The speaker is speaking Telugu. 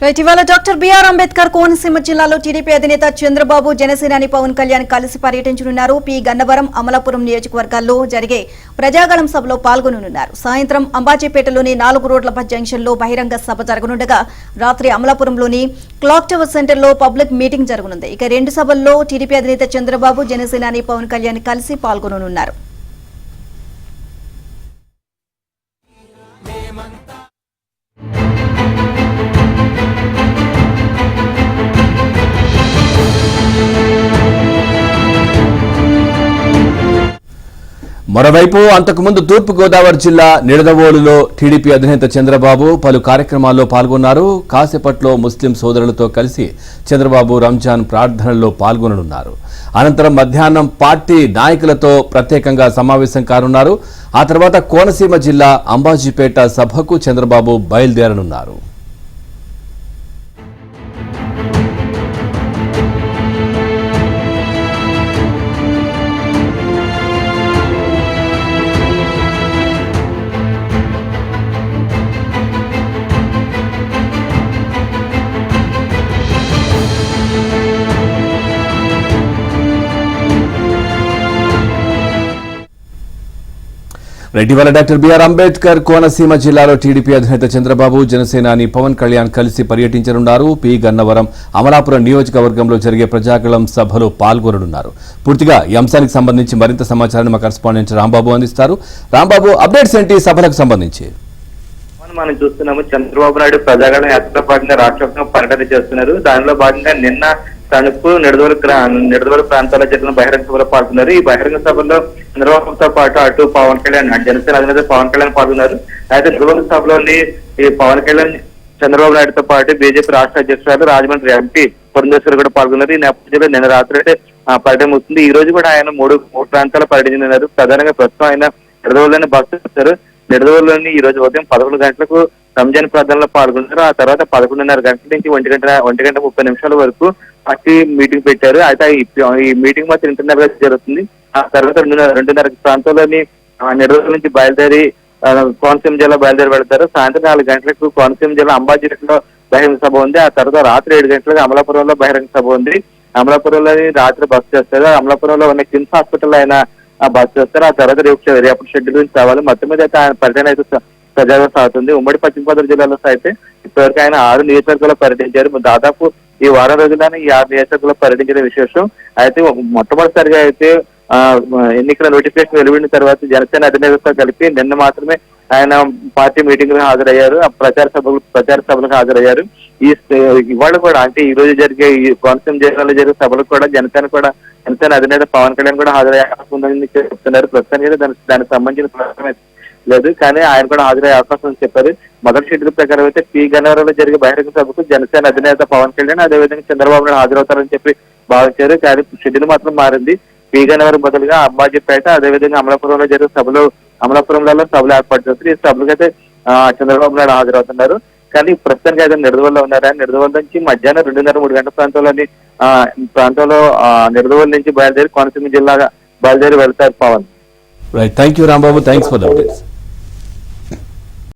ఇటీవల డాక్టర్ బిఆర్ అంబేద్కర్ కోనసీమ జిల్లాలో టీడీపీ అధినేత చంద్రబాబు జనసేనాని పవన్ కళ్యాణ్ కలిసి పర్యటించనున్నారు. పి గన్నవరం, అమలాపురం నియోజకవర్గాల్లో జరిగే ప్రజాగళం సభలో పాల్గొననున్నారు. సాయంత్రం అంబాజీపేటలోని 4 రోడ్ల జంక్షన్లో బహిరంగ సభ జరగనుండగా రాత్రి అమలాపురంలోని క్లాక్ టవర్ సెంటర్లో పబ్లిక్ మీటింగ్ జరగనుంది. ఇక 2 సభల్లో టీడీపీ అధినేత చంద్రబాబు జనసేనాని పవన్ కళ్యాణ్ కలిసి పాల్గొననున్నారు. మరోవైపు అంతకుముందు తూర్పు గోదావరి జిల్లా నిడదవోలులో టీడీపీ అధినేత చంద్రబాబు పలు కార్యక్రమాల్లో పాల్గొన్నారు. కాసేపట్లో ముస్లిం సోదరులతో కలిసి చంద్రబాబు రంజాన్ ప్రార్థనల్లో పాల్గొననున్నారు. అనంతరం మధ్యాహ్నం పార్టీ నాయకులతో ప్రత్యేకంగా సమావేశం కానున్నారు. ఆ తర్వాత కోనసీమ జిల్లా అంబాజీపేట సభకు చంద్రబాబు బయలుదేరనున్నారు. ఇటీవల డాక్టర్ బిఆర్ అంబేద్కర్ కోనసీమ జిల్లాలో టీడీపీ అధినేత చంద్రబాబు జనసేనాని పవన్ కళ్యాణ్ కలిసి పర్యటించనున్నారు. పి గన్నవరం, అమలాపురం నియోజకవర్గంలో జరిగే ప్రజాగళం సభలో పాల్గొననున్నారు. పూర్తిగా ఈ అంశానికి సంబంధించి మరింత సమాచారాన్ని మా కరెస్పాండెంట్ రాంబాబు అందిస్తారు. రాంబాబు, అప్డేట్స్ ఏంటి సభలకు సంబంధించి? మనం చూస్తున్నాము, చంద్రబాబు నాయుడు ప్రజాగళం యాత్రలో భాగంగా రాష్ట్ర పర్యటన చేస్తున్నారు. దానిలో భాగంగా నిన్న తణుకు, నిడదవోలు ప్రాంతాల్లో జరిగిన బహిరంగ సభలో పాల్గొన్నారు. ఈ బహిరంగ సభలో చంద్రబాబుతో పాటు అటు పవన్ కళ్యాణ్, జనసేన అధినేత పవన్ కళ్యాణ్ పాల్గొన్నారు. అయితే నిడదవోలు సభలోని ఈ పవన్ కళ్యాణ్, చంద్రబాబు నాయుడుతో పాటు బీజేపీ రాష్ట్ర అధ్యక్షురాలు రాజమండ్రి ఎంపీ పురంధేశ్వరి కూడా పాల్గొన్నారు. ఈ నేపథ్యంలో నిన్న రాత్రి అయితే పర్యటన అవుతుంది. ఈ రోజు కూడా ఆయన మూడు ప్రాంతాల పర్యటించినారు. ప్రధానంగా ప్రస్తుతం ఆయన నిడదవోలులోని బస చేశారు. నిడదవోలులోని ఈ రోజు ఉదయం 11 గంటలకు రంజాన్ ప్రార్థనలో పాల్గొన్నారు. ఆ తర్వాత 11:30 గంటల నుంచి 1 గంట 30 నిమిషాల వరకు పార్టీ మీటింగ్ పెట్టారు. అయితే ఈ మీటింగ్ మాత్రం 2:30 జరుగుతుంది. ఆ తర్వాత 2:30 ప్రాంతంలోని నిడదవోలు నుంచి బయలుదేరి కోనసీమ జిల్లా బయలుదేరి వెళ్తారు. సాయంత్రం 4 గంటలకు కోనసీమ జిల్లా అంబాజీపేటలో బహిరంగ సభ ఉంది. ఆ తర్వాత రాత్రి 7 గంటలకు అమలాపురంలో బహిరంగ సభ ఉంది. అమలాపురంలోని రాత్రి బస్సు చేస్తారు. అమలాపురంలో ఉన్న కిమ్స్ హాస్పిటల్ ఆయన బస్సు చేస్తారు. ఆ తర్వాత రేపు షెడ్యూల్ నుంచి రావాలి. మొత్తం మీద అయితే ఆయన పర్యటన అయితే ప్రజాగా సాగుతుంది. ఉమ్మడి పశ్చిమ గోదావరి జిల్లాలో అయితే ఇప్పటివరకు ఆయన 6 నియోజకవర్గాల్లో పర్యటించారు. దాదాపు ఈ వారం రోజుల్లోనే ఈ 6 నియోజకవర్గాల్లో పర్యటించిన విశేషం. అయితే మొట్టమొదటిసారిగా అయితే ఎన్నికల నోటిఫికేషన్ వెలువడిన తర్వాత జనసేన అధినేతతో కలిపి నిన్న మాత్రమే ఆయన పార్టీ మీటింగ్ హాజరయ్యారు. ప్రచార సభలకు హాజరయ్యారు. ఇవాళ కూడా అంటే ఈ రోజు జరిగే ఈ కోనసీమ జిల్లాలో జరిగే సభలకు కూడా జనసేన అధినేత పవన్ కళ్యాణ్ కూడా హాజరయ్యే అవకాశం ఉందని చెప్తున్నారు. ప్రస్తుతానికి దానికి సంబంధించిన లేదు, కానీ ఆయన కూడా హాజరయ్యే అవకాశం అని చెప్పారు. మొదటి షెడ్యూల్ ప్రకారం అయితే పి గన్నవరంలో జరిగే బహిరంగ సభకు జనసేన అధినేత పవన్ కళ్యాణ్, అదేవిధంగా చంద్రబాబు నాయుడు హాజరవుతారని చెప్పి భావించారు. కానీ షెడ్యూల్ మాత్రం మారింది. పి గన్నవరం బదులుగా అంబాజీపేట, అదేవిధంగా అమలాపురంలో జరిగే అమలాపురంలో సభలు ఏర్పాటు చేస్తారు. ఈ సభలకు అయితే చంద్రబాబు నాయుడు హాజరవుతున్నారు. కానీ ప్రస్తుతానికి అయితే నిడదవోలులో ఉన్నారు. నిడదవోలు నుంచి మధ్యాహ్నం 2:30-3 గంటల ప్రాంతంలో నిడదవోలు నుంచి బయలుదేరి కోనసీమ జిల్లాగా బయలుదేరి వెళ్తారు Pawan. Right, thank you Rambabu, thanks for the updates.